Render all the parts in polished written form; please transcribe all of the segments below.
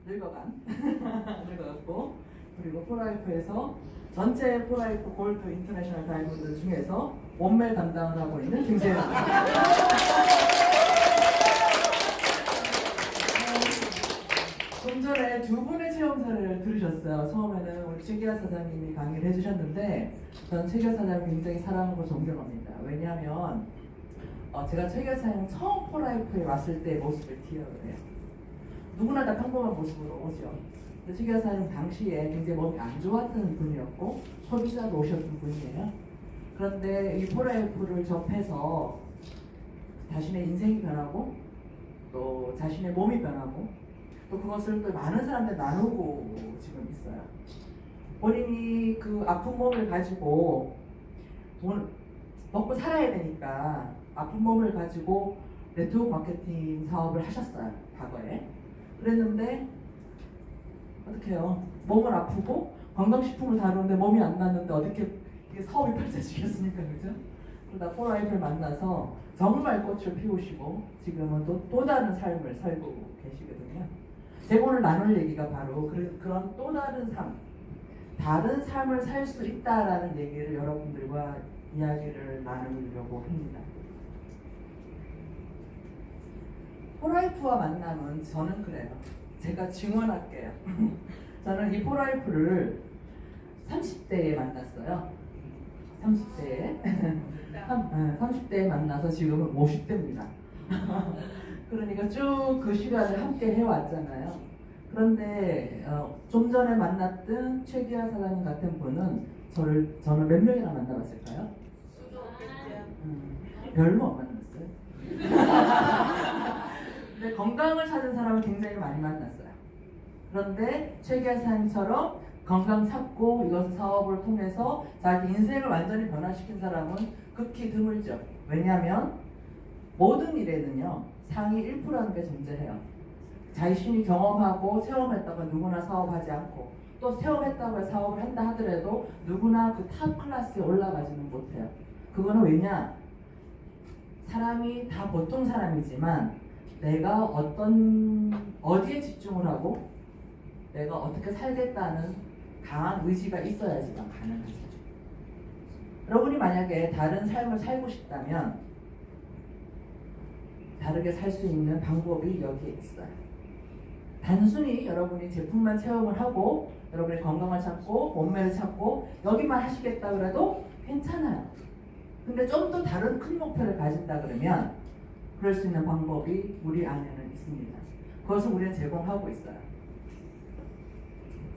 늙어간 늙어갔고, 그리고 포라이프에서 전체 포라이프 골드 인터내셔널 다이몬드 중에서 원멜 담당을 하고 있는 김세현. 좀 전에 두 분의 체험사를 들으셨어요. 처음에는 우리 최기아 사장님이 강의를 해주셨는데 저는 최기아 사장님 굉장히 사랑하고 존경합니다. 왜냐하면 제가 최기아 사장님 처음 포라이프에 왔을 때의 모습을 기억을 해요. 누구나 다 평범한 모습으로 오죠. 근데 최기아 사장님 당시에 굉장히 몸이 안 좋았던 분이었고 소비자로 오셨던 분이에요. 그런데 이 포라이프를 접해서 자신의 인생이 변하고 또 자신의 몸이 변하고 또 그것을 또 많은 사람들 나누고 지금 있어요. 본인이 그 아픈 몸을 가지고 돈 먹고 살아야 되니까 아픈 몸을 가지고 네트워크 마케팅 사업을 하셨어요. 과거에. 그랬는데 어떻게 해요? 몸은 아프고 건강식품을 다루는데 몸이 안 낫는데 어떻게 이게 사업이 펼쳐지겠습니까? 그죠? 그러다 포라이프를 만나서 정말 꽃을 피우시고 지금은 또 다른 삶을 살고 계시거든요. 제가 오늘 나눌 얘기가 바로 그런 또 다른 삶, 다른 삶을 살 수 있다라는 얘기를 여러분들과 이야기를 나누려고 합니다. 포라이프와 만남은 저는 그래요. 제가 증언할게요. 저는 이 포라이프를 30대에 만났어요. 30대에 만나서 지금은 50대입니다. 그러니까 쭉 그 시간을 함께 해왔잖아요. 그런데 좀 전에 만났던 최기아 사장님 같은 분은 저는 몇 명이나 만나봤을까요? 별로 안 만났어요. 근데 건강을 찾은 사람은 굉장히 많이 만났어요. 그런데 최기아 사장님처럼 건강 찾고 이것을 사업을 통해서 자기 인생을 완전히 변화시킨 사람은 극히 드물죠. 왜냐하면 모든 일에는요 상위 1%라는 게 존재해요. 자신이 경험하고 체험했다가 누구나 사업하지 않고 또 체험했다고 해서 사업을 한다 하더라도 누구나 그 탑 클래스에 올라가지는 못해요. 그거는 왜냐? 사람이 다 보통 사람이지만 내가 어디에 집중을 하고 내가 어떻게 살겠다는 강한 의지가 있어야지만 가능하죠. 여러분이 만약에 다른 삶을 살고 싶다면 다르게 살 수 있는 방법이 여기에 있어요. 단순히 여러분이 제품만 체험을 하고 여러분의 건강을 찾고 몸매를 찾고 여기만 하시겠다 그래도 괜찮아요. 근데 좀 더 다른 큰 목표를 가진다 그러면 그럴 수 있는 방법이 우리 안에는 있습니다. 그것을 우리는 제공하고 있어요.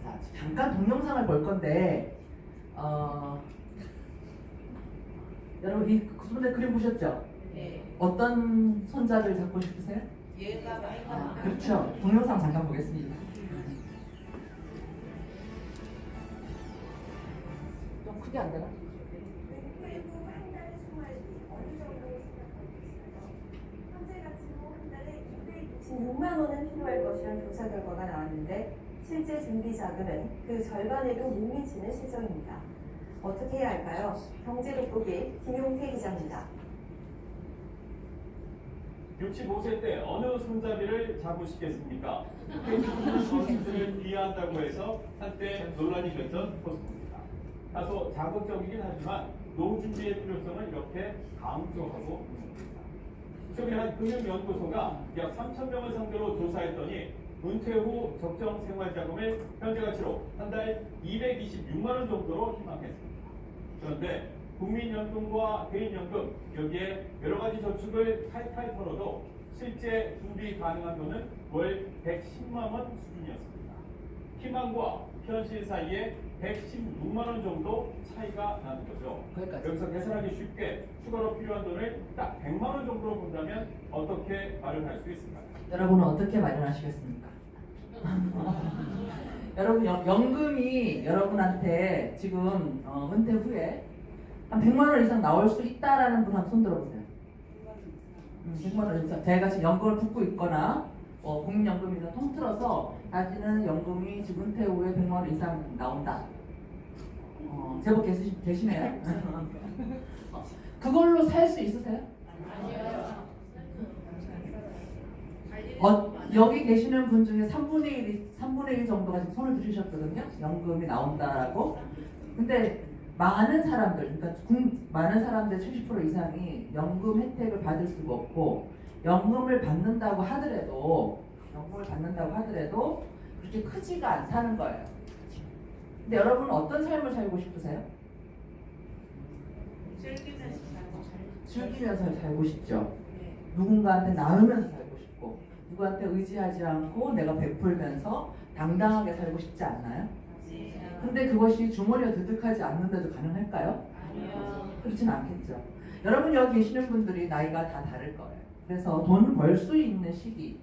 자, 잠깐 동영상을 볼 건데 여러분 이 그분들 그림 보셨죠? 네. 어떤 손잡이를 잡고 싶으세요? 얘가 나이가 그렇죠. 동영상 잠깐 보겠습니다. 좀 크게 안 되나? 6만 원은 필요할 것이란 조사 결과가 나왔는데 실제 준비 자금은 그 절반에도 못 미치는 실정입니다. 어떻게 해야 할까요? 경제돋보기 김용태 기자입니다. 65세 때 어느 손잡이를 잡으시겠습니까? 어른들을 비하한다고 해서 한때 논란이 됐던 포스트입니다. 다소 자극적이긴 하지만 노후 준비의 필요성을 이렇게 강조하고 있습니다. 최근 한 금융연구소가 약 3,000명을 상대로 조사했더니 은퇴 후 적정 생활자금을 현재 가치로 한 달 226만 원 정도로 희망했습니다. 그런데 국민연금과 개인연금 여기에 여러 가지 저축을 탈탈 털어도 실제 준비 가능한 돈은 월 110만 원 수준이었습니다. 희망과 현실 사이에 116만 원 정도 차이가 나는 거죠. 여기서 계산하기 쉽게 추가로 필요한 돈을 딱 100만 원 정도로 본다면 어떻게 마련할 수 있을까요? 여러분은 어떻게 마련하시겠습니까? 여러분 연금이 여러분한테 지금 은퇴 후에 한 100만 원 이상 나올 수 있다라는 분 한번 손 들어보세요. 100만 원 이상. 제가 지금 연금을 붙고 있거나 국민연금이나 통틀어서 자기는 연금이 지금 은퇴 후에 100만 원 이상 나온다. 제법 계시네요. 그걸로 살 수 있으세요? 아니요. 여기 계시는 분 중에 3분의 1 정도가 지금 손을 들으셨거든요. 연금이 나온다라고. 근데 많은 사람들, 그러니까 많은 사람들 70% 이상이 연금 혜택을 받을 수가 없고, 연금을 받는다고 하더라도 그렇게 크지가 않다는 거예요. 근데 여러분은 어떤 삶을 살고 싶으세요? 즐기면서 살고 싶죠. 누군가한테 나누면서 살고 싶고, 누구한테 의지하지 않고 내가 베풀면서 당당하게 살고 싶지 않나요? 근데 그것이 주머니가 드득하지 않는데도 가능할까요? 아니요. 그렇진 않겠죠. 여러분 여기 계시는 분들이 나이가 다 다를 거예요. 그래서 돈 벌 수 있는 시기,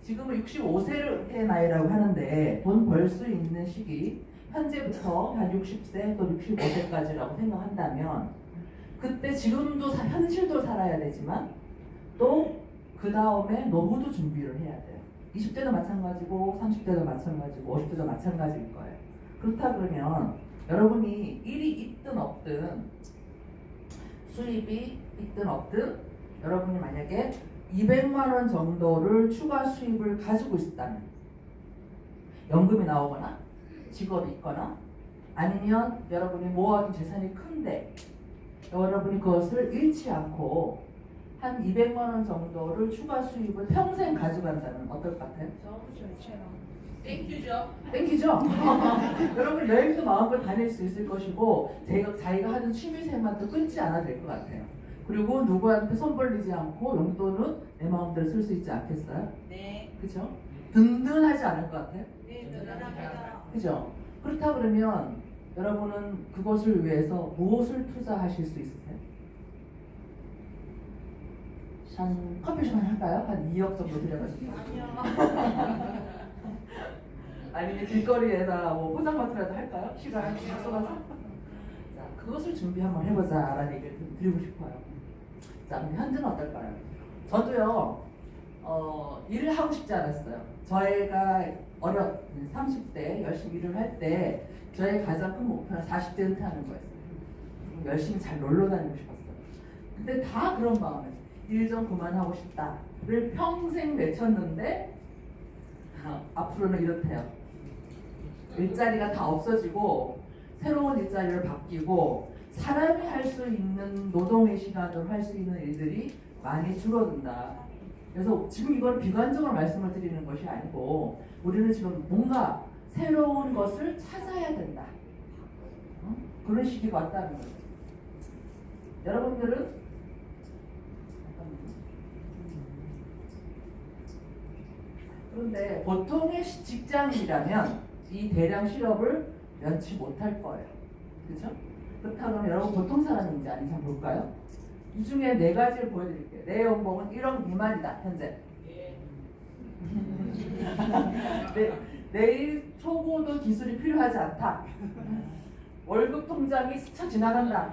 지금은 65세의 나이라고 하는데 돈 벌 수 있는 시기, 현재부터 한 60세 또 65세까지라고 생각한다면, 그때 지금도 현실도 살아야 되지만 또 그 다음에 노후도 준비를 해야 돼요. 20대도 마찬가지고 30대도 마찬가지고 50대도 마찬가지일 거예요. 그렇다 그러면 여러분이 일이 있든 없든, 수입이 있든 없든, 여러분이 만약에 200만 원 정도를 추가 수입을 가지고 있다면, 연금이 나오거나 직업이 있거나 아니면 여러분이 모아둔 재산이 큰데 여러분이 그것을 잃지 않고 한 200만 원 정도를 추가 수입을 평생 가져간다면 어떨 것 같아요? 너무 좋죠. 땡큐죠. 땡기죠? 여러분 여행도 마음껏 다닐 수 있을 것이고, 자기가 하는 취미생활도 끊지 않아도 될 것 같아요. 그리고 누구한테 손 벌리지 않고 용돈은 내 마음대로 쓸 수 있지 않겠어요? 네. 그죠? 든든하지 않을 것 같아요? 네, 대단합니다. 그죠? 그렇다 그러면 여러분은 그것을 위해서 무엇을 투자하실 수 있으세요? 한 커피숍 하나 할까요? 한 2억 정도 들여가지고. 아니요. 아니면 길거리에다 뭐 포장마차라도 할까요? 시간 쏟아서? 자, 그것을 준비 한번 해보자라는 얘기를 좀 드리고 싶어요. 자, 그럼 현재는 어떨까요? 저도요, 일을 하고 싶지 않았어요. 저희가 30대 열심히 일을 할 때 저의 가장 큰 목표는 40대 은퇴하는 거였어요. 열심히 잘 놀러 다니고 싶었어요. 근데 다 그런 마음에 일 좀 그만하고 싶다를 평생 외쳤는데, 앞으로는 이렇대요. 일자리가 다 없어지고 새로운 일자리를 바뀌고 사람이 할 수 있는 노동의 시간으로 할 수 있는 일들이 많이 줄어든다. 그래서 지금 이걸 비관적으로 말씀을 드리는 것이 아니고, 우리는 지금 뭔가 새로운 것을 찾아야 된다. 그런 시기가 왔다는 거예요. 여러분들은 그런데 보통의 직장이라면 이 대량 실업을 면치 못할 거예요. 그렇죠? 그렇다면 여러분 보통 사람인지 아닌지 한번 볼까요? 이 중에 4가지를 보여드릴게요. 내 연봉은 1억 미만이다, 현재. 내일 초고도 기술이 필요하지 않다. 월급 통장이 스쳐 지나간다.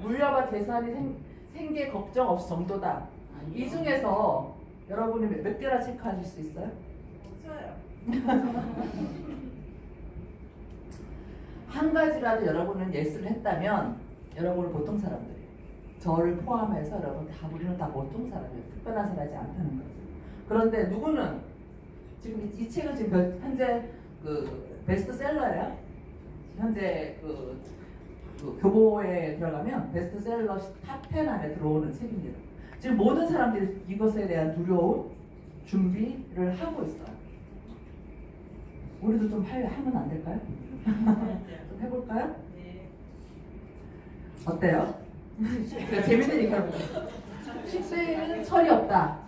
물려받은 재산이 생계 걱정 없을 정도다. 이 중에서 여러분이 몇 개나 체크하실 수 있어요? 없어요. 한 가지라도 여러분은 예스를 했다면 여러분은 보통 사람들이에요. 저를 포함해서 여러분 다, 우리는 다 보통 사람이에요. 특별한 사람이지 않다는 거죠. 그런데 누구는 지금 이 책은 지금 현재 그 베스트셀러예요. 현재 그 교보에 들어가면 베스트셀러 탑10 안에 들어오는 책입니다. 지금 모든 사람들이 이것에 대한 두려움, 준비를 하고 있어요. 우리도 좀 하면 안 될까요? 좀 해볼까요? 네. 어때요? 재밌는 얘기 하고 10대는 철이 없다.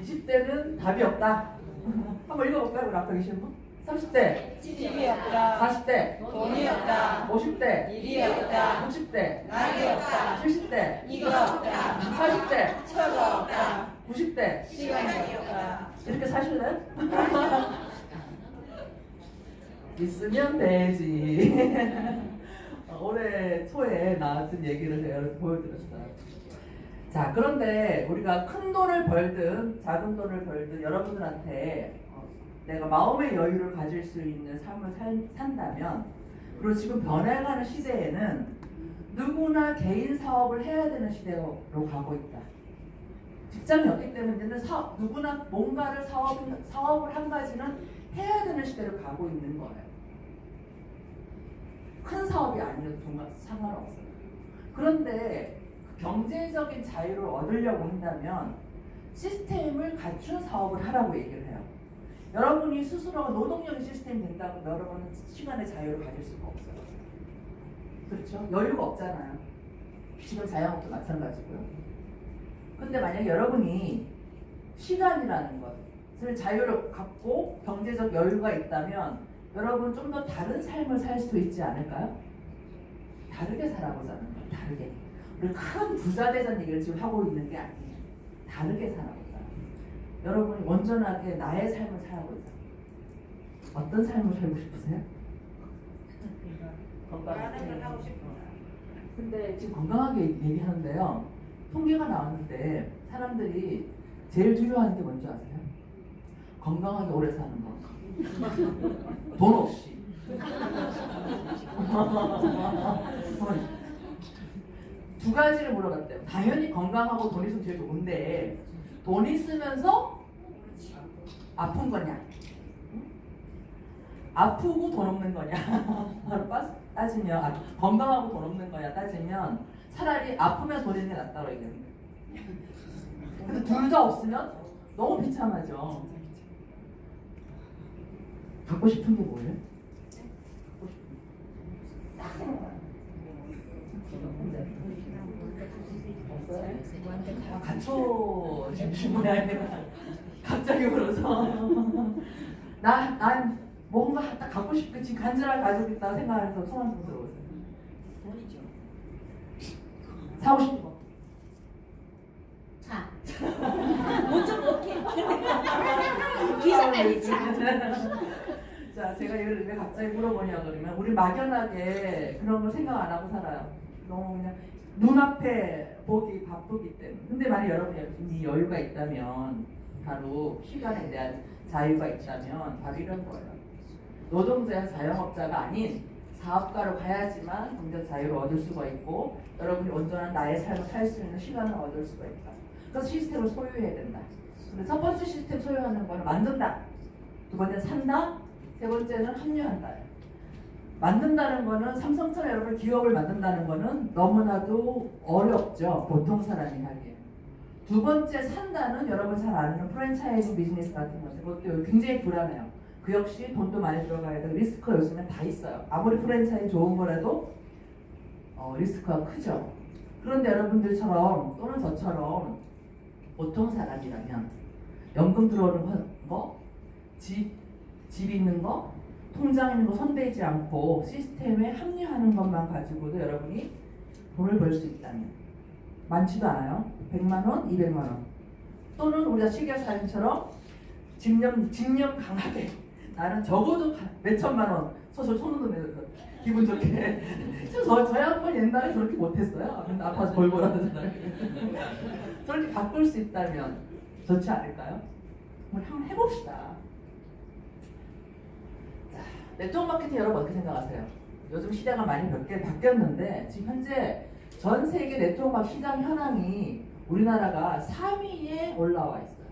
20대는 답이 없다. 한번 읽어볼까요? 우리 앞에 계시는 분? 30대, 집이 없다. 40대, 돈이 없다. 50대, 일이 없다. 60대, 낙이 없다. 70대, 이가 없다. 80대, 처가 없다. 90대. 시간이 없다. 이렇게 사실래요? 있으면 되지. 올해 초에 나왔던 얘기를 제가 이렇게 보여드렸어요. 자, 그런데 우리가 큰 돈을 벌든 작은 돈을 벌든 여러분들한테 내가 마음의 여유를 가질 수 있는 삶을 산다면, 그리고 지금 변해가는 시대에는 누구나 개인 사업을 해야 되는 시대로 가고 있다. 직장이 없기 때문에 이제는 누구나 뭔가를 사업을 한 가지는 해야 되는 시대로 가고 있는 거예요. 큰 사업이 아니어도 정말 상관없어요. 그런데 경제적인 자유를 얻으려고 한다면 시스템을 갖춘 사업을 하라고 얘기를 해요. 여러분이 스스로가 노동력의 시스템이 된다고 여러분은 시간의 자유를 가질 수가 없어요. 그렇죠? 여유가 없잖아요. 지금 자영업도 마찬가지고요. 근데 만약에 여러분이 시간이라는 것을 자유를 갖고 경제적 여유가 있다면 여러분 좀 더 다른 삶을 살 수 있지 않을까요? 다르게 살아보자는 거예요. 다르게. 우리 큰 부자 되자는 얘기를 지금 하고 있는 게 아니에요. 다르게 살아보자. 여러분이 온전하게 나의 삶을 살아보자. 어떤 삶을 살고 싶으세요? 많은 걸 하고 싶어요. 근데 지금 건강하게 얘기하는데요. 통계가 나왔는데 사람들이 제일 두려워하는 게 뭔지 아세요? 건강하게 오래 사는 거. 돈 없이. 두 가지를 물어봤대요. 당연히 건강하고 돈 있으면 제일 좋은데 돈 있으면서 아픈 거냐? 아프고 돈 없는 거냐? 따지면 건강하고 돈 없는 거냐 따지면 차라리 아프면 돈 있는 게 낫다고 얘기하는 거예요. 근데 둘 다 없으면 너무 비참하죠. 갖고 싶은 게 뭐예요? 딱 생각나요. 갖춰진 모양이라 갑자기 울어서 난 뭔가 딱 갖고 싶고 지금 간절하게 가지고 있다고 생각해서 소원 좀 들어보세요. 돈이죠. 사고 싶은 거. 차. 뭐좀 먹게. 기사까지 차. 자, 제가 이걸 왜 갑자기 물어보냐 그러면 우리 막연하게 그런 걸 생각 안 하고 살아요. 너무 그냥 눈앞에 보기 바쁘기 때문에. 근데 만약 여러분이 여유가 있다면 바로 시간에 대한 자유가 있다면 바로 이런 거예요. 노동자야 자영업자가 아닌 사업가로 가야지만 경제 자유를 얻을 수가 있고 여러분이 온전한 나의 삶을 살 수 있는 시간을 얻을 수가 있다. 그래서 시스템을 소유해야 된다. 근데 첫 번째 시스템 소유하는 거는 만든다. 두 번째는 산다. 세 번째는 합류한다. 만든다는 거는 삼성처럼 여러분 기업을 만든다는 거는 너무나도 어렵죠. 보통 사람이 하기에. 두 번째 산다는 여러분 잘 아는 프랜차이즈 비즈니스 같은 것들 그것도 굉장히 불안해요. 그 역시 돈도 많이 들어가야 되고 리스크가 요즘엔 다 있어요. 아무리 프랜차이즈 좋은 거라도 리스크가 크죠. 그런데 여러분들처럼 또는 저처럼 보통 사람이라면 연금 들어오는 거, 집 있는 거, 통장 있는 거 손대지 않고 시스템에 합류하는 것만 가지고도 여러분이 돈을 벌 수 있다면 많지도 않아요. 100만 원, 200만 원 또는 우리가 시계사님처럼 집념 강하게 나는 적어도 몇천만 원 손으로 내서 기분 좋게 저희 한번 옛날에 저렇게 못했어요. 근데 아파서 벌벌하잖아요. 저렇게 바꿀 수 있다면 좋지 않을까요? 우리 한번 해봅시다. 네트워크 마케팅 여러분 어떻게 생각하세요? 요즘 시대가 많이 바뀌었는데 지금 현재 전 세계 네트워크 시장 현황이 우리나라가 3위에 올라와 있어요.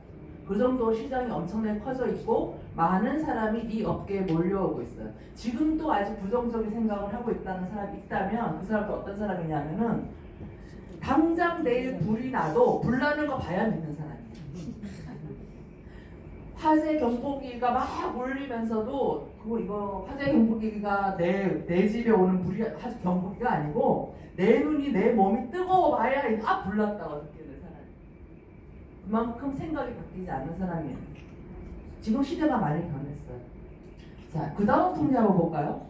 그 정도 시장이 엄청나게 커져 있고 많은 사람이 이 업계에 몰려오고 있어요. 지금도 아직 부정적인 생각을 하고 있다는 사람이 있다면 그 사람도 어떤 사람이냐면은 당장 내일 불이 나도 불 나는 거 봐야 믿는 사람이에요. 화재 경보기가 막 울리면서도 이거 화재 경보기가 내 집에 오는 불이 화재 경보기가 아니고 내 눈이 내 몸이 뜨거워 봐야 불 났다고 느끼는 사람이에요. 그만큼 생각이 바뀌지 않는 사람이에요. 지금 시대가 많이 변했어요. 자, 그 다음 통계 한번 볼까요?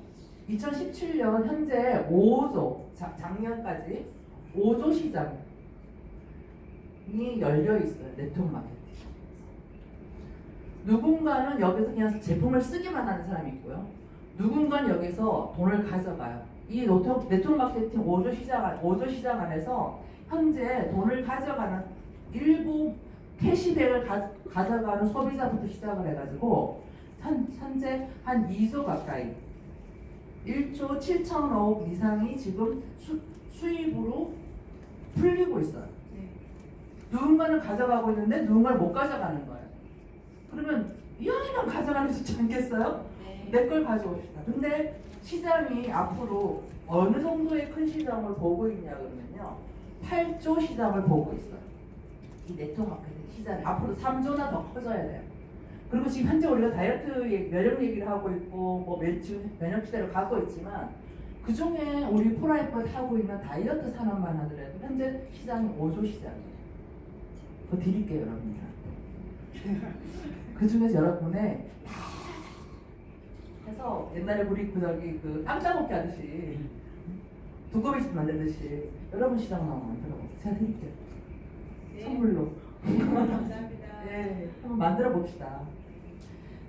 2017년 현재 5조, 작년까지 5조 시장이 열려 있어요. 네트워크 마케팅. 누군가는 여기서 그냥 제품을 쓰기만 하는 사람이 있고요. 누군가는 여기서 돈을 가져가요. 이 네트워크 마케팅 5조 시장 안에서 현재 돈을 가져가는 일부 캐시백을 가져가는 소비자부터 시작을 해가지고 현재 한 2조 가까이 1조 7천억 이상이 지금 수입으로 풀리고 있어요. 누군가는 가져가고 있는데 누군가는 못 가져가는 거예요. 그러면 이 아이만 가져가는 수 있지 않겠어요? 네. 내 걸 가져옵시다. 근데 시장이 앞으로 어느 정도의 큰 시장을 보고 있냐 그러면요. 8조 시장을 보고 있어요. 이 네트워크 마케팅 시장이 앞으로 3조나 더 커져야 돼요. 그리고 지금 현재 우리가 다이어트 면역 얘기를 하고 있고 뭐 지금 면역 시대로 가고 있지만 그 중에 우리 포라이프가 하고 있는 다이어트 산업만 하더라도 현재 시장이 5조 시장이에요. 그거 드릴게요 여러분들한테. 그 중에서 여러분의 해서 옛날에 우리 그 빵 따먹기 하듯이 두꺼비집 만들듯이 여러분 시장 나오면 만들어보세요. 제가 드릴게요. 네. 선물로. 감사합니다. 네, 한번 만들어 봅시다.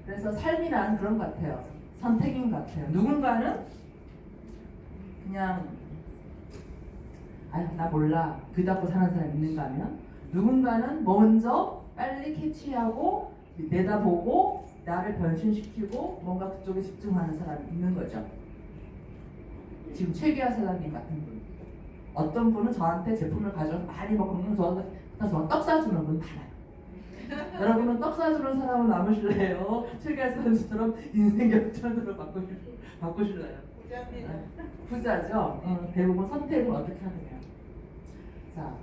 그래서 삶이란 그런 것 같아요. 선택인 것 같아요. 누군가는 그냥 아유 나 몰라 귀 닫고 사는 사람 있는가 하면 누군가는 먼저 빨리 캐치하고 내다보고 나를 변신시키고 뭔가 그쪽에 집중하는 사람이 있는 거죠. 지금 최기아 사장님 같은 분 어떤 분은 저한테 제품을 가져와서 많이 먹으면 저한테 떡 사주는 분 많아요. 여러분은 떡 사주는 사람은 남으실래요? 최기아 사장님처럼 인생 역전으로 바꾸실래요? 부자입니다. 부자죠. 대부분 선택을 어떻게 하느냐. 자,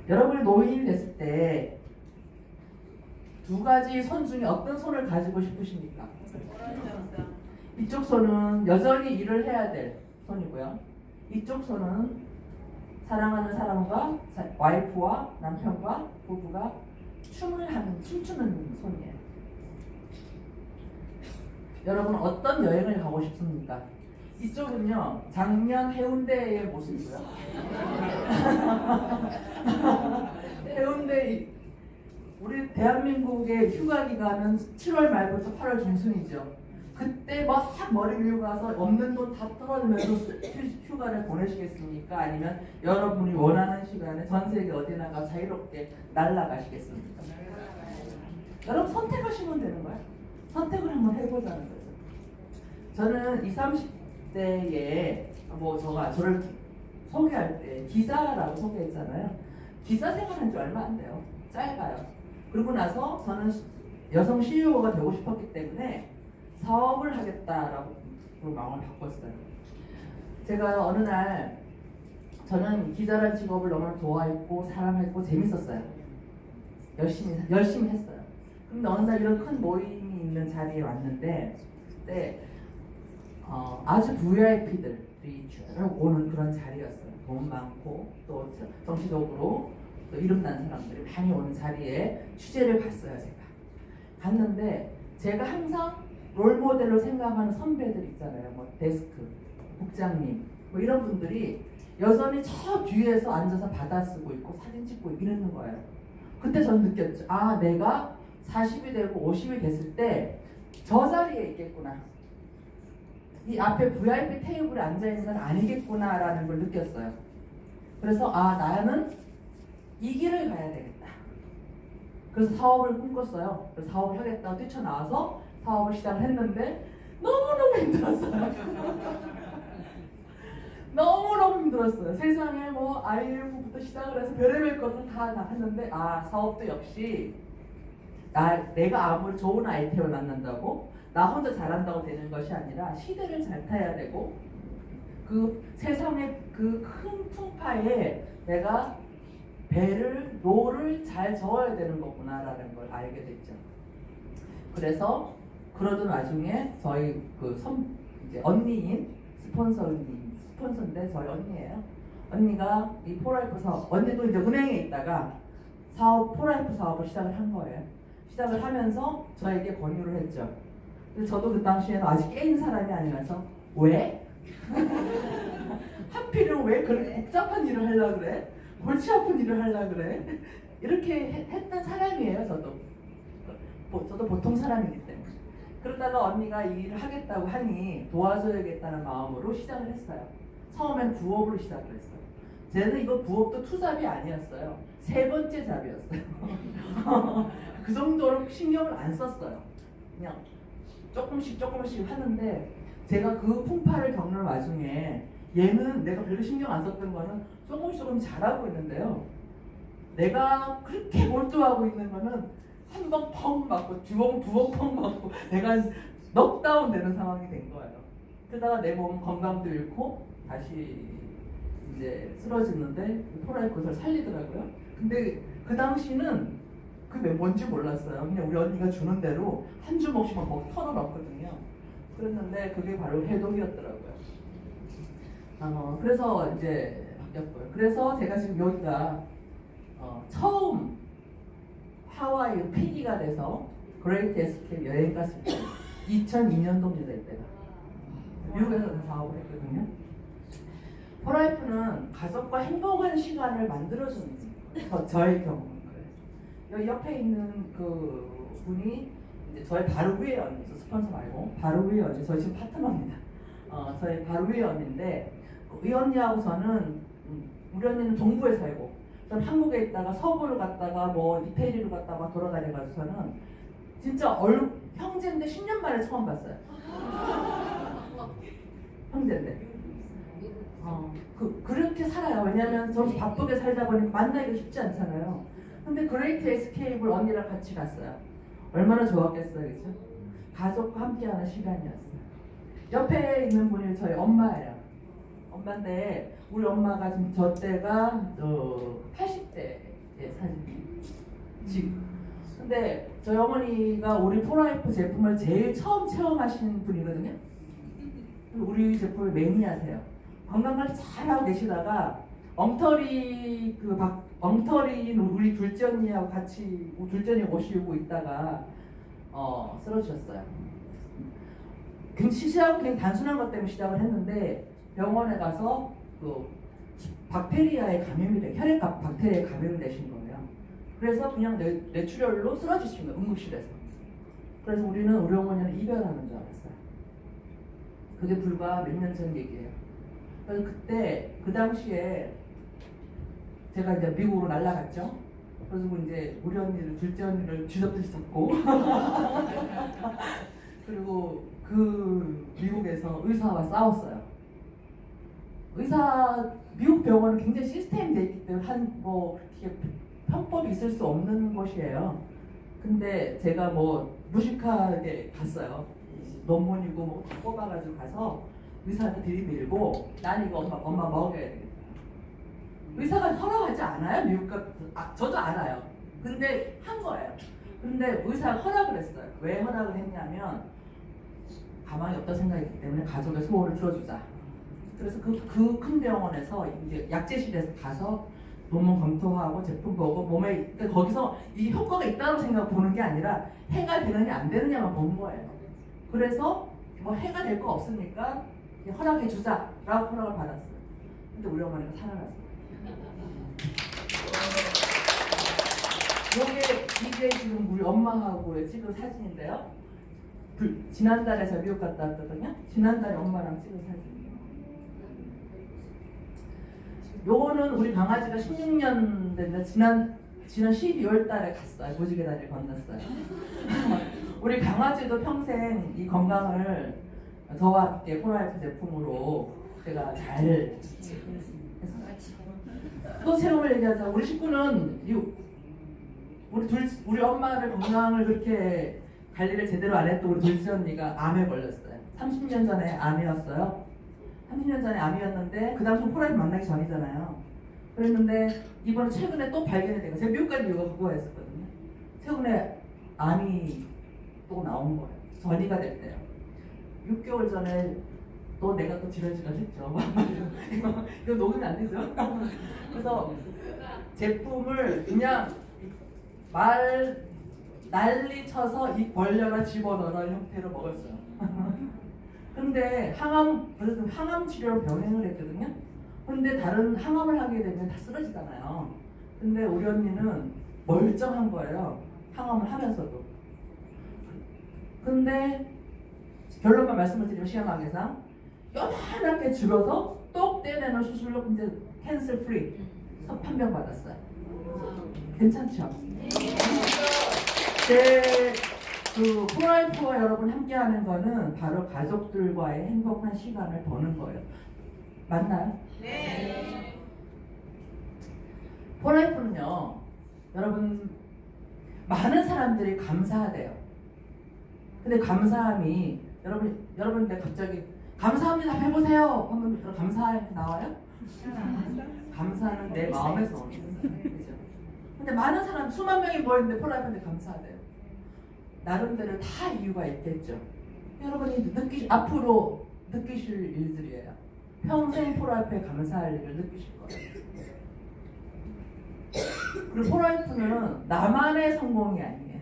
여러분이 노인이 됐을 때 두 가지 손 중에 어떤 손을 가지고 싶으십니까? 이쪽 손은 여전히 일을 해야 될 손이고요. 이쪽 손은 사랑하는 사람과 와이프와 남편과 부부가 춤추는 손이에요. 여러분 어떤 여행을 가고 싶습니까? 이쪽은요 작년 해운대의 모습이고요. 해운대 우리 대한민국의 휴가 기간은 7월 말부터 8월 중순이죠. 그때 막 머리 밀고 가서 없는 돈 다 털어내면서 휴가를 보내시겠습니까? 아니면 여러분이 원하는 시간에 전 세계 어디나 가 자유롭게 날아가시겠습니까? 여러분 선택하시면 되는 거예요. 선택을 한번 해보자는 거죠. 저는 20, 30대에 저를 소개할 때 기자라고 소개했잖아요. 기자 생활한 지 얼마 안 돼요. 짧아요. 그러고 나서 저는 여성 CEO가 되고 싶었기 때문에 사업을 하겠다라고 마음을 바꿨어요. 제가 어느 날 저는 기자라는 직업을 너무 좋아했고 사랑했고 재밌었어요. 열심히 했어요. 근데 어느 날 이런 큰 모임이 있는 자리에 왔는데 그때 아주 VIP들이 쭉 오는 그런 자리였어요. 돈 많고 또 정치적으로 또 이름난 사람들이 많이 오는 자리에 취재를 갔어요. 제가 갔는데 제가 항상 롤모델로 생각하는 선배들 있잖아요. 뭐 데스크, 국장님 뭐 이런 분들이 여전히 저 뒤에서 앉아서 받아 쓰고 있고 사진 찍고 이러는 거예요. 그때 저는 느꼈죠. 아 내가 40이 되고 50이 됐을 때 저 자리에 있겠구나. 이 앞에 VIP 테이블에 앉아있는 건 아니겠구나 라는 걸 느꼈어요. 그래서 나는 이 길을 가야 되겠다. 그래서 사업을 꿈꿨어요. 그래서 사업을 하겠다고 뛰쳐나와서 사업을 시작을 했는데 너무너무 힘들었어요. 너무너무 힘들었어요. 세상에 뭐 IMF부터 시작을 해서 별의별 것을 다 했는데 사업도 역시 내가 아무리 좋은 아이템을 만난다고 나 혼자 잘한다고 되는 것이 아니라 시대를 잘 타야 되고 그 세상의 그 큰 풍파에 내가 노를 잘 저어야 되는 거구나라는 걸 알게 됐죠. 그래서 그러던 와중에 저희 이제 언니인 스폰서인데 저희 언니예요. 언니가 이 포라이프 사업, 언니도 이제 은행에 있다가 포라이프 사업을 시작을 한 거예요. 시작을 하면서 저에게 권유를 했죠. 근데 저도 그 당시에는 아직 깨인 사람이 아니라서 왜? 하필은 왜 그렇게 복잡한 일을 하려고 그래? 골치 아픈 일을 하려고 그래? 이렇게 했던 사람이에요. 저도 보통 사람이기 때문에. 그러다가 언니가 이 일을 하겠다고 하니 도와줘야겠다는 마음으로 시작을 했어요. 처음엔 부업으로 시작을 했어요. 쟤는 이거 부업도 투잡이 아니었어요. 3번째 잡이었어요. 그 정도로 신경을 안 썼어요. 그냥 조금씩 하는데 제가 그 풍파를 겪는 와중에 얘는 내가 별로 신경 안 썼던 거는 조금 잘하고 있는데요. 내가 그렇게 몰두하고 있는 거는 한 번 펑 맞고 두 번 펑 맞고 내가 넉다운 되는 상황이 된 거예요. 그러다가 내 몸 건강도 잃고 다시 이제 쓰러지는데 프로라이프 그걸 살리더라고요. 근데 그 당시는 그게 뭔지 몰랐어요. 그냥 우리 언니가 주는 대로 한 주먹씩만 먹 털어넣었거든요. 그랬는데 그게 바로 해독이었더라고요. 그래서 이제 바뀌었고요. 그래서 제가 지금 여기가 처음 하와이 PD가 돼서 그레이트 에스케이프 여행 갔을 때 2002년도입니다. 이때가 미국에서 사업을 했거든요. 포라이프는 가족과 행복한 시간을 만들어주는 저의 경우는 그래요. 여기 옆에 있는 그 분이 이제 저의 바로 위에 언니죠. 스폰서 말고 바로 위에 언니. 저희 지금 파트너입니다. 저희 바로 위에 언니인데 이 언니하고 저는 우리 언니는 동부에 살고 전 한국에 있다가 서부를 갔다가 뭐 이태리를 갔다가 돌아다녀가지고 저는 진짜 형제인데 10년 만에 처음 봤어요. 형제인데. 그렇게 살아요. 왜냐면 저는 바쁘게 살다 보니까 만나기가 쉽지 않잖아요. 근데 그레이트 에스케이프를 언니랑 같이 갔어요. 얼마나 좋았겠어요, 그죠? 가족과 함께하는 시간이었어요. 옆에 있는 분이 저희 엄마예요. 엄마인데 우리 엄마가 지금 저 때가 80대의 사진이에요. 지금. 근데 저희 어머니가 우리 포라이프 제품을 제일 처음 체험하신 분이거든요. 우리 제품의 매니아세요. 건강관리 잘하고 계시다가 엉터리인 우리 둘째 언니하고 같이 둘째 언니 모시고 있다가 쓰러지셨어요. 시작은 그냥 단순한 것 때문에 시작을 했는데 병원에 가서 그 박테리아에 감염이 돼 혈액 박테리아에 감염이 되신 거예요. 그래서 그냥 뇌출혈로 쓰러지신 거예요. 응급실에서. 그래서 우리 어머니는 이별하는 줄 알았어요. 그게 불과 몇 년 전 얘기예요. 그래서 그때 그 당시에 제가 이제 미국으로 날아갔죠. 그래서 이제 우리 언니를 둘째 언니를 쥐잡듯이 고 그리고 그 미국에서 의사와 싸웠어요. 미국 병원은 굉장히 시스템이 돼 있기 때문에 이렇게 편법이 있을 수 없는 곳이에요. 근데 제가 무식하게 갔어요. 논문이고 뭐 뽑아가지고 가서 의사한테 들이밀고 난 이거 엄마 먹어야 되겠다. 의사가 허락하지 않아요? 미국 저도 알아요. 근데 한 거예요. 근데 의사가 허락을 했어요. 왜 허락을 했냐면 가망이 없다 생각했기 때문에 가족의 소원을 들어주자. 그래서 그 큰 병원에서 이제 약제실에서 가서 논문 검토하고 제품 보고 몸에 그러니까 거기서 이 효과가 있다고 생각 보는 게 아니라 해가 되느냐 안 되느냐만 보는 거예요. 그래서 해가 될 거 없으니까 허락해 주자라고 허락을 받았어요. 근데 우리 어머니가 살아났어요. 이게 지금 우리 엄마하고 찍은 사진인데요. 지난달에 저 미국 갔다 왔거든요. 지난달에 엄마랑 찍은 사진이에요. 요거는 우리 강아지가 16년 됐는데 지난 12월 달에 갔어요. 무지개 다리를 건넜어요. 우리 강아지도 평생 이 건강을 저와 함께 포라이프 제품으로 제가 잘 했어요. 또 체험을 얘기하자. 우리 식구는 우리 엄마를 건강을 그렇게 관리를 제대로 안 했던 우리 둘째 언니가 암에 걸렸어요. 30년 전에 암이었어요. 30년 전에 암이었는데 그 당시 포라이프 만나기 전이잖아요. 그랬는데 이번에 최근에 또 발견이 된 거예요. 제가 미국 간 이유가 그거였었거든요. 최근에 암이 또 나온 거예요. 전이가 됐대요. 6개월 전에 또 내가 또 지랄지랄했죠. 이거 녹으면 안 되죠. 그래서 제품을 그냥 난리 쳐서 입 벌려라 집어넣으라 형태로 먹었어요. 근데 항암 치료로 병행을 했거든요. 근데 다른 항암을 하게 되면 다 쓰러지잖아요. 근데 우리 언니는 멀쩡한 거예요. 항암을 하면서도. 근데 결론만 말씀을 드리면 시험학에상 요만하게 줄여서 똑 떼내는 수술로 이제 캔슬 프리 판명 받았어요. 괜찮죠? 그 포라이프와 여러분 함께하는 거는 바로 가족들과의 행복한 시간을 보는 거예요. 맞나요? 네. 포라이프는요 여러분 많은 사람들이 감사하대요. 근데 감사함이 여러분들 갑자기 감사합니다 해보세요 하면 그런 감사함이 나와요? 감사는 내 마음에서 오는 거예요. 그죠? 근데 많은 사람 수만 명이 모였는데 폴라이프한테 감사하대요. 나름대로 다 이유가 있겠죠. 여러분이 앞으로 느끼실 일들이에요. 평생 폴라이프에 감사할 일을 느끼실 거예요. 그리고 폴라이프는 나만의 성공이 아니에요.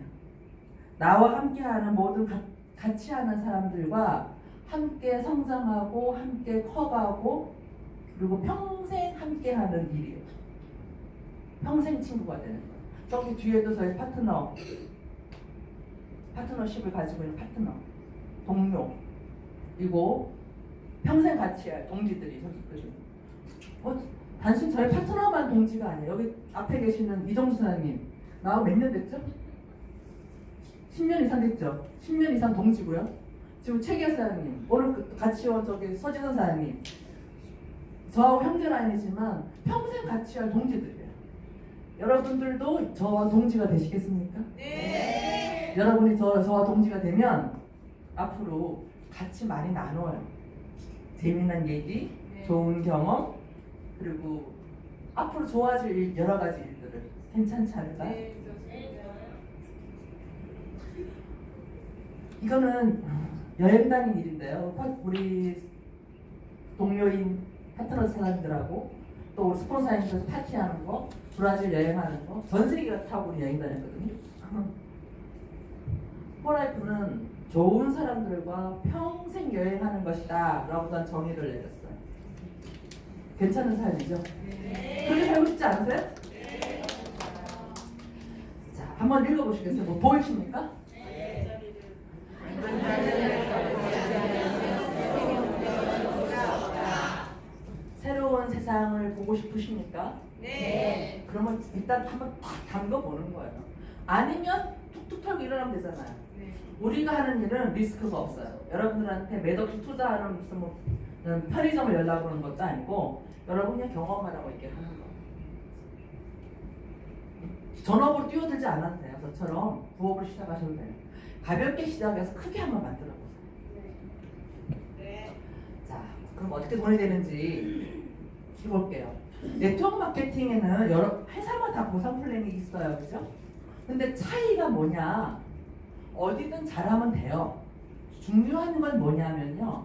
나와 함께하는 모든 같이 하는 사람들과 함께 성장하고 함께 커가고 그리고 평생 함께하는 일이에요. 평생 친구가 되는 거예요. 저기 뒤에도 저희 파트너십을 가지고 있는 파트너, 동료, 그리고 평생 같이 할 동지들이 저기 있거든요. 단순 저희 파트너만 동지가 아니에요. 여기 앞에 계시는 이정수 사장님 나하고 몇 년 됐죠? 10년 이상 됐죠? 10년 이상 동지고요. 지금 최기아 사장님, 오늘 같이 온 저기 서진원 사장님, 저하고 형제라인이지만 평생 같이 할 동지들이에요. 여러분들도 저와 동지가 되시겠습니까? 네. 여러분이 저와 동지가 되면 앞으로 같이 많이 나눠요. 재미난 얘기, 좋은 경험, 그리고 앞으로 좋아질 여러 가지 일들을 괜찮지 않을까요? 네, 좋습니다. 이거는 여행 다닌 일인데요. 우리 동료인 파트너 사람들하고 또 우리 스폰서님께서 파티하는 거, 브라질 여행하는 거, 전세기가 타고 우리 여행 다녔거든요. 폴라이프는 좋은 사람들과 평생 여행하는 것이다 라고 난 정의를 내렸어요. 괜찮은 삶이죠? 네. 그렇게 살고 싶지 않으세요? 자, 한번 읽어보시겠어요? 뭐 보이십니까? 새로운 세상을 보고 싶으십니까? 네. 그러면 일단 한번 탁 담궈보는 거예요. 아니면 툭툭 털고 일어나면 되잖아요. 네. 우리가 하는 일은 리스크가 없어요. 여러분들한테 매덕시 투자하는 무슨 뭐 편의점을 열라고 하는 것도 아니고 여러분 그냥 경험만 하고 있게 하는 거예요. 전업으로 뛰어들지 않아도 돼요. 저처럼 부업을 시작하셔도 돼요. 가볍게 시작해서 크게 한번 만들어 보세요. 네. 자, 그럼 어떻게 돈이 되는지 해볼게요. 네트워크 마케팅에는 여러 회사마다 보상 플랜이 있어요, 그죠? 근데 차이가 뭐냐? 어디든 잘하면 돼요. 중요한 건 뭐냐면요.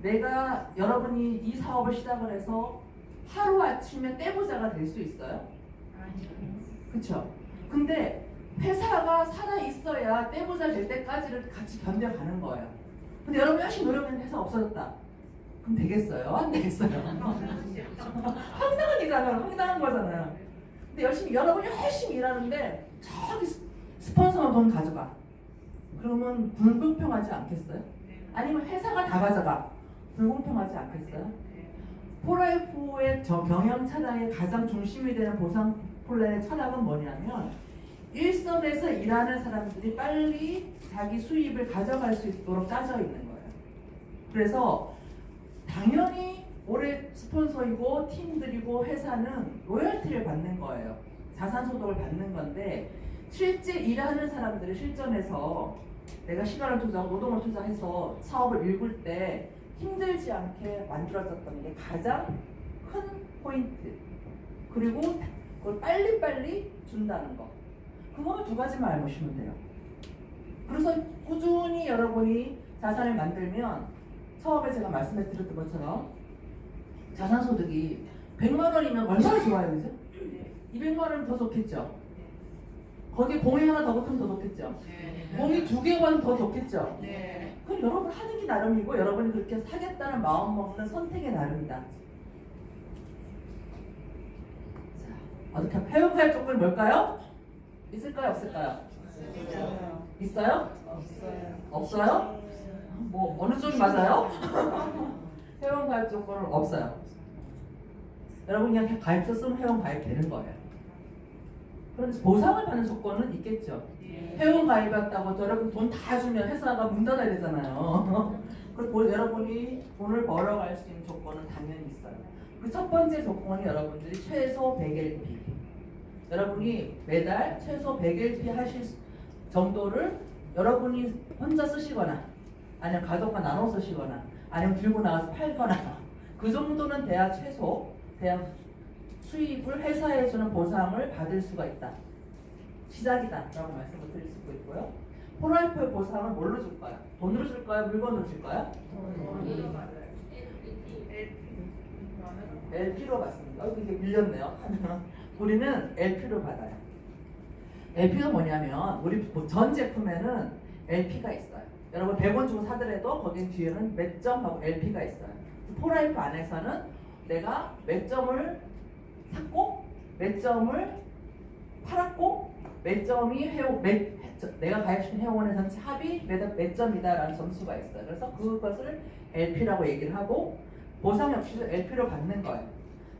내가 여러분이 이 사업을 시작을 해서 하루 아침에 떼부자가 될 수 있어요? 그렇죠? 근데 회사가 살아 있어야 떼부자 될 때까지를 같이 견뎌가는 거예요. 근데 여러분 열심히 노력했는데 회사 없어졌다. 그럼 되겠어요? 안 되겠어요? 황당한 일이잖아요. 황당한 거잖아요. 근데 여러분이 열심히 일하는데 저기 스폰서가 돈 가져가. 그러면 불공평하지 않겠어요? 아니면 회사가 다 가져가. 불공평하지 않겠어요? 폴라이프의 경영 차량의 가장 중심이 되는 보상 플랜의 철학은 뭐냐면 일선에서 일하는 사람들이 빨리 자기 수입을 가져갈 수 있도록 짜져 있는 거예요. 그래서 당연히 올해 스폰서이고 팀들이고 회사는 로열티를 받는 거예요. 자산소득을 받는 건데 실제 일하는 사람들이 실전에서 내가 시간을 투자하고 노동을 투자해서 사업을 일굴 때 힘들지 않게 만들어졌던 게 가장 큰 포인트. 그리고 그걸 빨리빨리 준다는 거. 그거는 두 가지만 알고 계시면 돼요. 그래서 꾸준히 여러분이 자산을 만들면 처음에 제가 말씀해 드렸던 것처럼 자산소득이 100만 원이면 얼마나 좋아요, 그죠? 200만 원은 더 좋겠죠? 거기에 공이 하나 더 붙으면 더 좋겠죠? 공이 2개만 더 좋겠죠? 네. 그럼 여러분 하는 게 나름이고 여러분이 그렇게 사겠다는 마음 먹는 선택의 나름이다. 자, 어떻게 회원가입 조건이 뭘까요? 있을까요? 없을까요? 있어요? 없어요? 뭐 어느 쪽이 맞아요? 회원가입 조건은 없어요. 여러분 그냥 가입서 쓰면 회원가입 되는 거예요. 그런데 보상을 받는 조건은 있겠죠. 회원 가입했다고 여러분 돈 다 주면 회사가 문 닫아야 되잖아요. 그리고 여러분이 돈을 벌어갈 수 있는 조건은 당연히 있어요. 그 첫 번째 조건이 여러분들이 최소 100LP. 여러분이 매달 최소 100LP 하실 정도를 여러분이 혼자 쓰시거나 아니면 가족과 나눠 쓰시거나 아니면 들고 나가서 팔거나 그 정도는 돼야 최소 대학 수입을 회사에 주는 보상을 받을 수가 있다. 시작이다 라고 말씀을 드릴 수 있고요. 폴라이프의 보상은 뭘로 줄까요? 돈으로 줄까요? 물건으로 줄까요? LP로 받습니다. 이게 밀렸네요. 우리는 LP로 받아요. LP가 뭐냐면 우리 전 제품에는 LP가 있어요. 여러분 100원 주고 사더라도 거기 뒤에는 몇 점하고 LP가 있어요. 폴라이프 안에서는 내가 몇 점을 샀고 몇 점을 팔았고 몇 점이 내가 가입시킨 회원의 전체 합이 몇 점이다라는 점수가 있어요. 그래서 그것을 LP라고 얘기를 하고 보상 역시도 LP로 받는 거예요.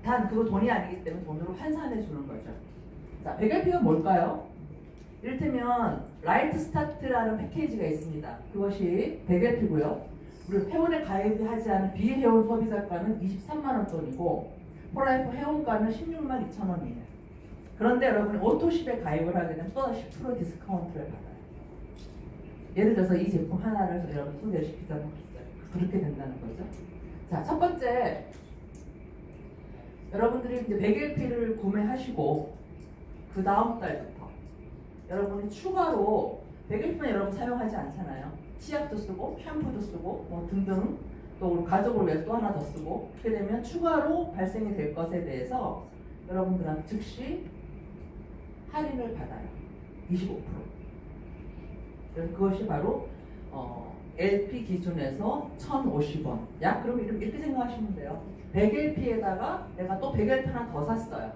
단 그거 돈이 아니기 때문에 돈으로 환산해 주는 거죠. 자, 100LP가 뭘까요? 이를테면 라이트 스타트라는 패키지가 있습니다. 그것이 100LP고요. 우리 회원에 가입하지 않은 비회원 소비자가는 23만 원 돈이고 폴라이프 회원가는 16만 2천 원이에요. 그런데 여러분이 오토십에 가입을 하게 되면 또 10% 디스카운트를 받아요. 예를 들어서 이 제품 하나를 여러분 소개시키자면 그렇게 된다는 거죠. 자, 첫 번째 여러분들이 이제 100LP를 구매하시고 그 다음 달부터 여러분이 추가로 100LP만 여러분 사용하지 않잖아요. 치약도 쓰고 샴푸도 쓰고 뭐 등등 또 우리 가족을 위해서 또 하나 더 쓰고 그렇게 되면 추가로 발생이 될 것에 대해서 여러분들한테 즉시 할인을 받아요. 25%. 그래서 그것이 바로 LP 기준에서 1,050원. 야, 그럼 이렇게 생각하시면 돼요. 100LP에다가 내가 또 100LP 하나 더 샀어요.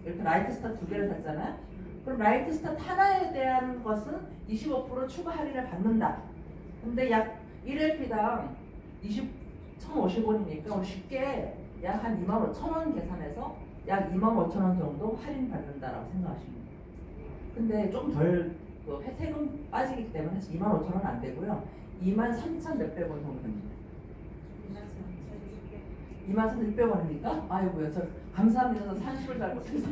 이렇게 라이트 스타 2개를 샀잖아요. 그럼 라이트 스타 하나에 대한 것은 25% 추가 할인을 받는다. 근데 약 1LP당 1,050원이니까 우리 쉽게 약 한 25,000원 계산해서 약 25,000원 정도 할인 받는다라고 생각하시면 돼요. 근데 좀 덜 세금 빠지기 때문에 25,000원 안 되고요. 23,000 몇백 원 정도 됩니다. 23,600원입니까? 아이고요. 저 감사합니다. 저 산수를 잘못해서.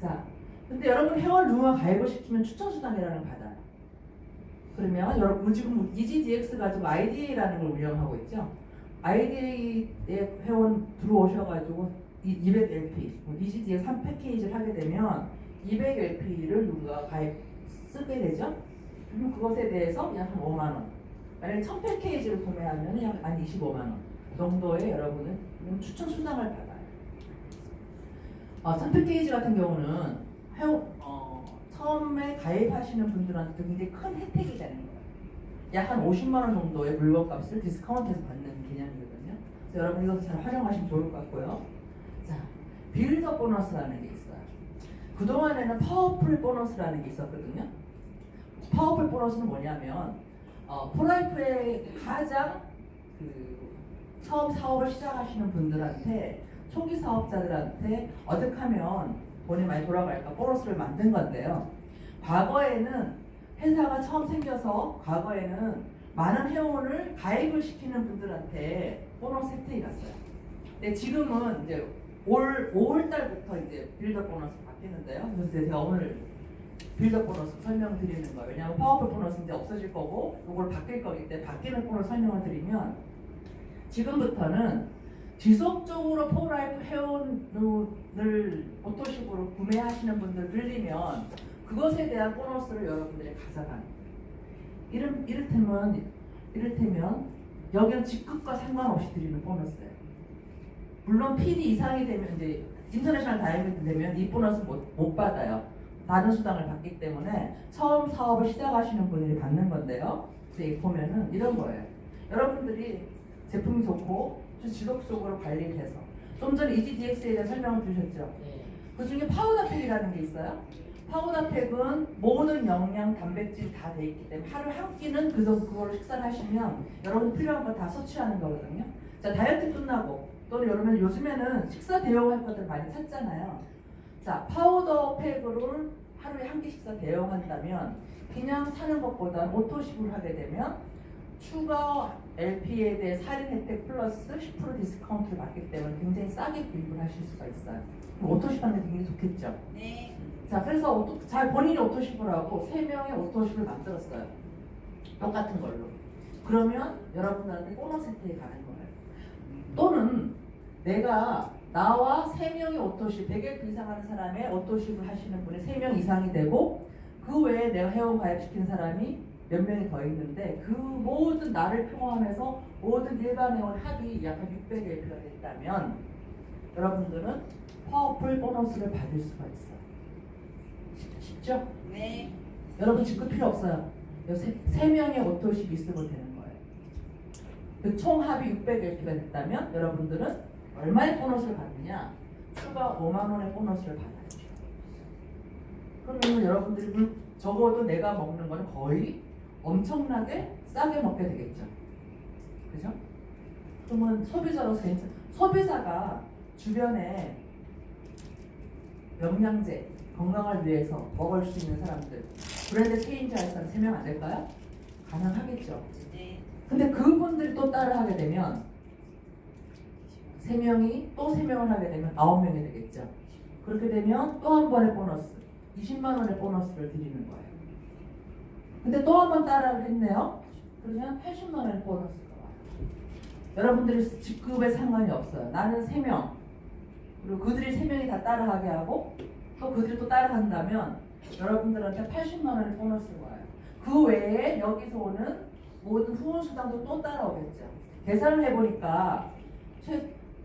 자, 근데 여러분 회원 룸화 가입을 시키면 추천수당이라는 걸 받아요. 그러면 여러분 지금 EGDX 가지고 IDA라는 걸 운영하고 있죠. IDA에 회원 들어오셔가지고 200LP, EGDX 3 패키지를 하게 되면 200LP를 누가 쓰게 되죠. 그럼 그것에 대해서 약 한 5만 원. 만약에 1000 패키지를 구매하면 약 한 25만 원 정도의 여러분은 추천 수당을 받아요. 1000 패키지 같은 경우는 처음에 가입하시는 분들한테 굉장히 큰 혜택이 되는 거예요. 약 한 50만 원 정도의 물건값을 디스카운트해서 받는 개념이거든요. 그래서 여러분 이것을 잘 활용하시면 좋을 것 같고요. 자, 빌더 보너스라는 게 있어요. 그동안에는 파워풀 보너스라는 게 있었거든요. 파워풀 보너스는 뭐냐면 폴라이프의 가장 처음 사업을 시작하시는 분들한테 초기 사업자들한테 어떻게 하면 돈이 많이 돌아갈까 보너스를 만든 건데요. 과거에는 회사가 처음 생겨서 과거에는 많은 회원을 가입을 시키는 분들한테 보너스 혜택이 갔어요. 근데 지금은 이제 올 5월 달부터 이제 빌더 보너스 바뀌는데요. 그래서 제가 오늘 빌더 보너스 설명드리는 거예요. 왜냐하면 파워풀 보너스 이제 없어질 거고 이걸 바뀔 거기 때문에 바뀌는 보너스 설명을 드리면 지금부터는 지속적으로 폴라이프 회원을 오토십으로 구매하시는 분들 늘리면 그것에 대한 보너스를 여러분들이 가져가는 이를테면 여기는 직급과 상관없이 드리는 보너스예요. 물론 PD 이상이 되면 이제 인터내셔널 다이어트 되면 이 보너스 못 받아요. 다른 수당을 받기 때문에 처음 사업을 시작하시는 분들이 받는 건데요. 여기 보면은 이런 거예요. 여러분들이 제품이 좋고 지속적으로 관리를 해서 좀 전에 EGDX에 대한 설명을 드렸죠. 그 중에 파우더팩이라는 게 있어요. 파우더팩은 모든 영양, 단백질 다 돼 있기 때문에 하루 한 끼는 그걸로 식사를 하시면 여러분 필요한 거 다 섭취하는 거거든요. 자, 다이어트 끝나고 또는 여러분 요즘에는 식사 대용할 것들 많이 찾잖아요. 자, 파우더팩으로 하루에 한 끼 식사 대용한다면 그냥 사는 것보다 오토십을 하게 되면 추가 LP에 대해 할인 혜택 플러스 10% 디스카운트를 받기 때문에 굉장히 싸게 구입을 하실 수가 있어요. 그럼 오토십 하는 게 굉장히 좋겠죠. 네. 자, 그래서 잘 본인이 오토십을 하고 3명의 오토십을 만들었어요. 똑같은 걸로. 그러면 여러분들한테 보너스 혜택이 가는 거예요. 또는 내가 나와 3명의 오토십, 100일 이상 하는 사람의 오토십을 하시는 분이 3명 이상이 되고 그 외에 내가 회원 가입시킨 사람이 몇 명이 더 있는데 그 모든 나를 포함해서 모든 일반 회원 합이 약간 600LP가 됐다면 여러분들은 파워풀 보너스를 받을 수가 있어요. 쉽죠? 네. 여러분 직급 필요 없어요. 3명의 오토십 있으면 되는 거예요. 그 총 합이 600LP가 됐다면 여러분들은 얼마의 보너스를 받느냐? 추가 5만 원의 보너스를 받아야죠. 그러면 여러분들이 적어도 내가 먹는 거는 거의 엄청나게 싸게 먹게 되겠죠. 그죠? 그러면 소비자로서 소비자가 주변에 영양제, 건강을 위해서 먹을 수 있는 사람들 브랜드 체인지할 사람 3명 안 될까요? 가능하겠죠. 네. 근데 그분들이 또 따라 하게 되면 3명이 또 3명을 하게 되면 9명이 되겠죠. 그렇게 되면 또 한 번의 보너스 20만 원의 보너스를 드리는 거예요. 근데 또 한 번 따라를 했네요. 그러면 80만 원의 보너스가 와요. 여러분들이 직급에 상관이 없어요. 나는 3명 그리고 그들이 3명이 다 따라하게 하고 또 그들이 또 따라한다면 여러분들한테 80만 원의 보너스가 와요. 그 외에 여기서 오는 모든 후원 수당도 또 따라오겠죠. 계산을 해보니까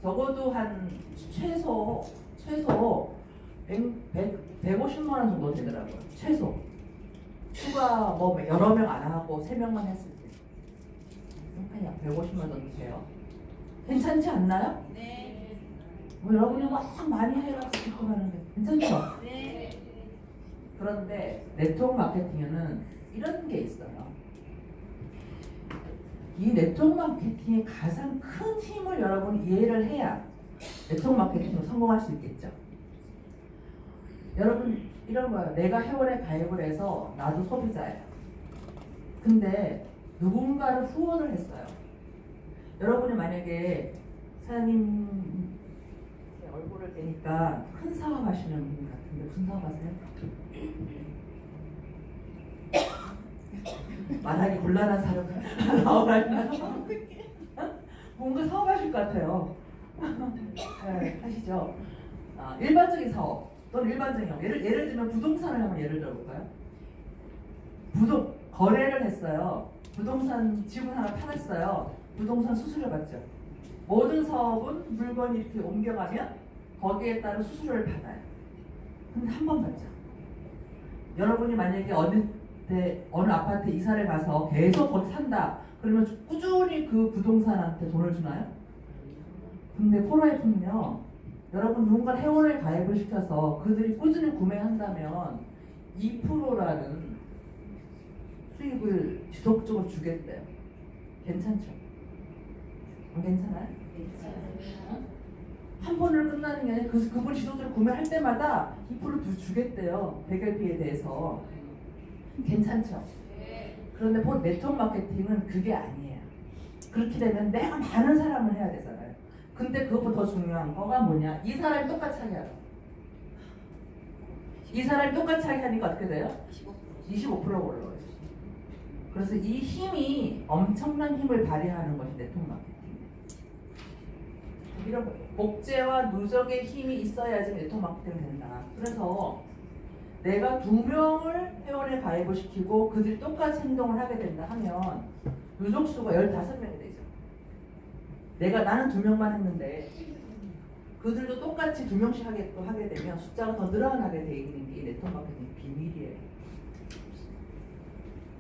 적어도 한 최소 150만 원 정도 되더라고요. 최소. 추가 뭐 여러 명 안 하고 3명만 했을 때. 그냥 150만 원 정도 돼요. 괜찮지 않나요? 네. 뭐 여러분이 막 많이 해가지고 기뻐하는데 괜찮죠? 네. 그런데 네트워크 마케팅에는 이런 게 있어요. 이 네트워크 마케팅의 가장 큰 힘을 여러분이 이해를 해야 네트워크 마케팅으로 성공할 수 있겠죠. 여러분 이런 거예요. 내가 회원에 가입을 해서 나도 소비자예요. 근데 누군가를 후원을 했어요. 여러분이 만약에 사장님 얼굴을 대니까 큰 사업 하시는 분 같은데 무슨 사업 하세요? 말하기 곤란한 사업 하시나요? 뭔가 사업 하실 것 같아요. 네, 하시죠. 일반적인 사업 또는 일반적인 사업. 예를 들면 부동산을 한번 예를 들어볼까요? 거래를 했어요. 부동산 집을 하나 팔았어요. 부동산 수수료 받죠. 모든 사업은 물건이 이렇게 옮겨가면 거기에 따른 수수료를 받아요. 근데 한 번 받죠. 여러분이 만약에 어느 아파트 이사를 가서 계속 거기 산다. 그러면 꾸준히 그 부동산한테 돈을 주나요? 근데 포로에프는요. 여러분 누군가 회원을 가입을 시켜서 그들이 꾸준히 구매한다면 2%라는 수익을 지속적으로 주겠대요. 괜찮죠? 안 괜찮아요? 한 번을 끝나는 게 아니라 그분 지속적으로 구매할 때마다 2% 주겠대요. 100LP에 대해서. 괜찮죠? 그런데 네트워크 마케팅은 그게 아니에요. 그렇게 되면 내가 많은 사람을 해야 되잖아요. 근데 그것보다 더 중요한 거가 뭐냐? 이 사람이 똑같이 하게 하라. 이 사람이 똑같이 하게 하니까 어떻게 돼요? 25%가 올라가요. 그래서 이 힘이 엄청난 힘을 발휘하는 것이 네트워크 마케팅. 이런 복제와 누적의 힘이 있어야지 네트워크 마케팅이 된다. 그래서 내가 2명을 회원에 가입을 시키고 그들이 똑같이 행동을 하게 된다 하면 누적수가 15명이 되죠. 나는 2명만 했는데 그들도 똑같이 2명씩 하게 되면 숫자가 더 늘어나게 돼 있는 게 네트워크 마케팅 비밀이에요.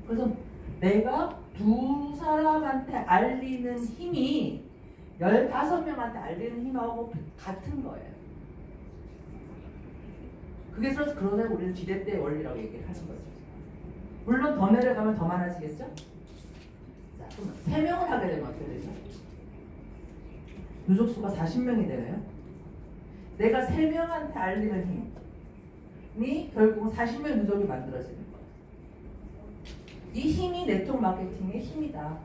그래서 내가 2사람한테 알리는 힘이 15명한테 알리는 힘하고 같은 거예요. 그래서 우리는 지렛대 원리라고 얘기를 하는 거죠. 물론 더 내려가면 더 많아지겠죠? 자, 그럼 3명을 하게 되면 어떻게 되죠? 누적수가 40명이 되나요? 내가 3명한테 알리는 힘이 결국은 40명의 누적이 만들어지는 거예요. 이 힘이 네트워크 마케팅의 힘이다.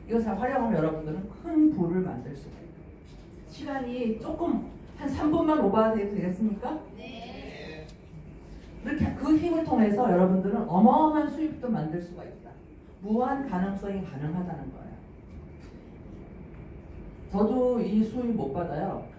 이것을 활용하면 여러분들은 큰 부를 만들 수가 있어요. 시간이 조금 한 3분만 오버해도 되겠습니까? 네. 이렇게 그 힘을 통해서 여러분들은 어마어마한 수입도 만들 수가 있다. 무한 가능성이 가능하다는 거예요. 저도 이 수입 못 받아요.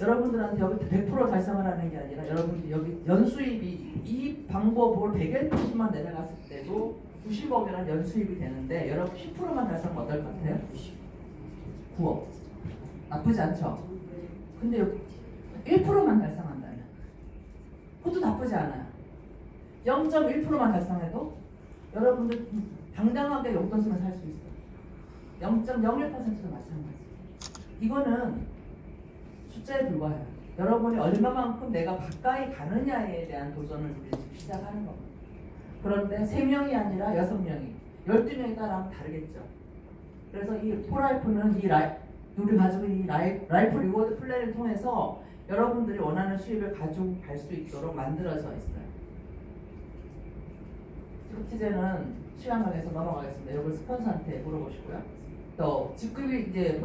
여러분들한테 여기 100% 달성을 하는 게 아니라 여러분들 여기 연수입이 이 방법을 100%만 내려갔을 때도 90억이라는 연수입이 되는데 여러분 10%만 달성하면 어떨 것 같아요? 9억. 나쁘지 않죠? 근데 여기 1%만 달성한다면 그것도 나쁘지 않아요. 0.1%만 달성해도 여러분들 당당하게 용돈 쓰면 살 수 있어요. 0.01%도 마찬가지. 이거는 숫자에 불과해요. 여러분이 얼마만큼 내가 가까이 가느냐에 대한 도전을 우리 지금 시작하는 겁니다. 그런데 3명이 아니라 6명이, 12명이 따라하면 다르겠죠. 그래서 이 포라이프는 우리 가지고 이 라이프 리워드 플랜을 통해서 여러분들이 원하는 수입을 가지고 갈 수 있도록 만들어져 있어요. 직급티제는 시간 관계에서 넘어가겠습니다. 이걸 스폰서한테 물어보시고요. 또 직급이 이제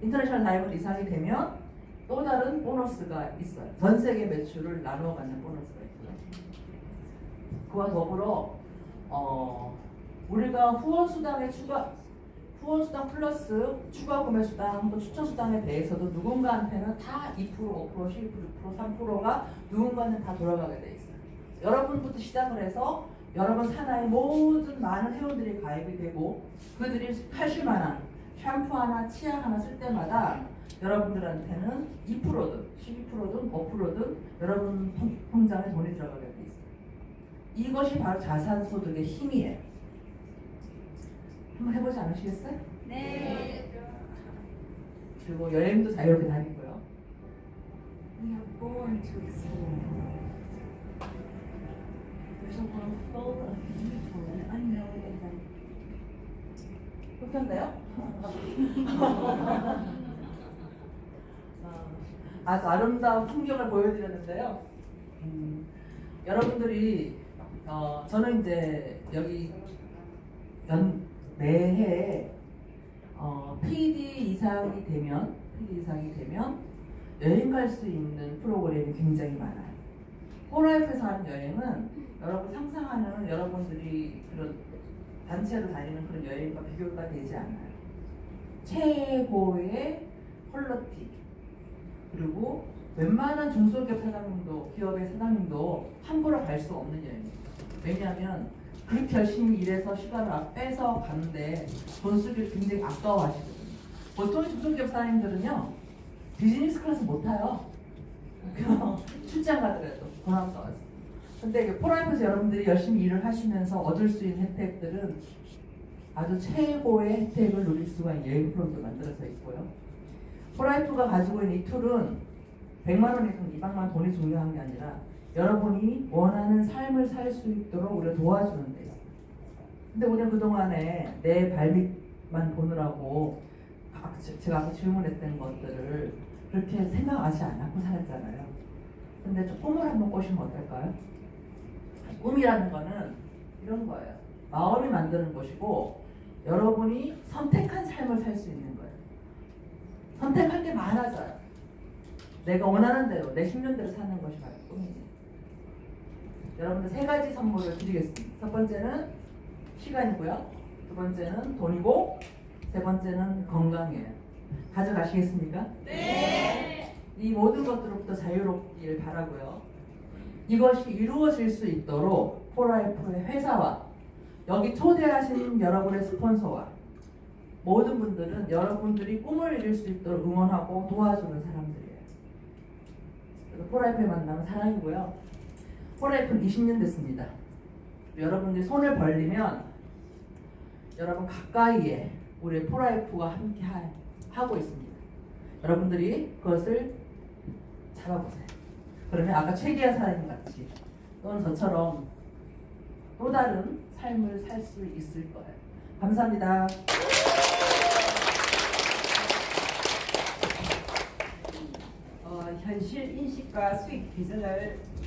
인터내셔널 다이먼드 이상이 되면 또 다른 보너스가 있어요. 전 세계 매출을 나누어 갖는 보너스가 있고요. 그와 더불어 우리가 후원수당 플러스 추가 구매수당 또 추천수당에 대해서도 누군가한테는 다 2%, 5%, 12%, 3%가 누군가는 다 돌아가게 돼 있어요. 여러분부터 시작을 해서 여러분 산하의 모든 많은 회원들이 가입이 되고 그들이 80만 원 샴푸 하나, 치약 하나 쓸 때마다 여러분들한테는 2%든 12%든 5%든 여러분 통장에 돈이 들어가게 돼 있어요. 이것이 바로 자산소득의 힘이에요. 한번 해보지 않으시겠어요? 네. 그리고 여행도 자유롭게 다니고요. We are born to explore. There's a world full of beautiful and unknown adventures. 그렇겠네요? 아주 아름다운 풍경을 보여드렸는데요. 여러분들이 저는 이제 여기 매해 PD 이상이 되면 여행 갈 수 있는 프로그램이 굉장히 많아요. 홀라이프에서 하는 여행은 여러분 상상하는 여러분들이 그런 단체로 다니는 그런 여행과 비교가 되지 않아요. 최고의 퀄리티 그리고 웬만한 중소기업 사장님도 기업의 사장님도 함부로 갈 수 없는 여행이에요. 왜냐하면 그렇게 열심히 일해서 시간을 빼서 가는데 돈 쓰기를 굉장히 아까워하시거든요. 보통 중소기업 사장님들은요 비즈니스 클래스 못 타요. 출장 가더라도 돈 아까워서. 근데 포라이프에서 여러분들이 열심히 일을 하시면서 얻을 수 있는 혜택들은 아주 최고의 혜택을 누릴 수가 있는 여행 프로그램도 만들어져 있고요. 포라이프가 가지고 있는 이 툴은 100만 원이든 200만 원 돈이 중요한 게 아니라 여러분이 원하는 삶을 살 수 있도록 우리가 도와주는 데요. 근데 우리는 그동안에 내 발밑만 보느라고 제가 아까 질문했던 것들을 그렇게 생각하지 않고 살았잖아요. 근데 좀 꿈을 한번 꼬시면 어떨까요? 꿈이라는 거는 이런 거예요. 마음이 만드는 것이고 여러분이 선택한 삶을 살 수 있는 거예요. 선택할 게 많아져요. 내가 원하는 대로 내 10년대로 사는 것이 바로 꿈이에요. 여러분들 3가지 선물을 드리겠습니다. 첫 번째는 시간이고요. 두 번째는 돈이고 세 번째는 건강이에요. 가져가시겠습니까? 네. 이 모든 것들로부터 자유롭기를 바라고요. 이것이 이루어질 수 있도록 포라이프의 회사와 여기 초대하신 여러분의 스폰서와 모든 분들은 여러분들이 꿈을 이룰 수 있도록 응원하고 도와주는 사람들이에요. 그래서 포라이프의 만남은 사랑이고요. 포라이프는 20년 됐습니다. 여러분들이 손을 벌리면 여러분 가까이에 우리 포라이프가 함께 하고 있습니다. 여러분들이 그것을 잡아보세요. 그러면 아까 최기한 사장님 같이 또는 저처럼 또 다른 삶을 살 수 있을 거예요. 감사합니다. 현실 인식과 수익 비전을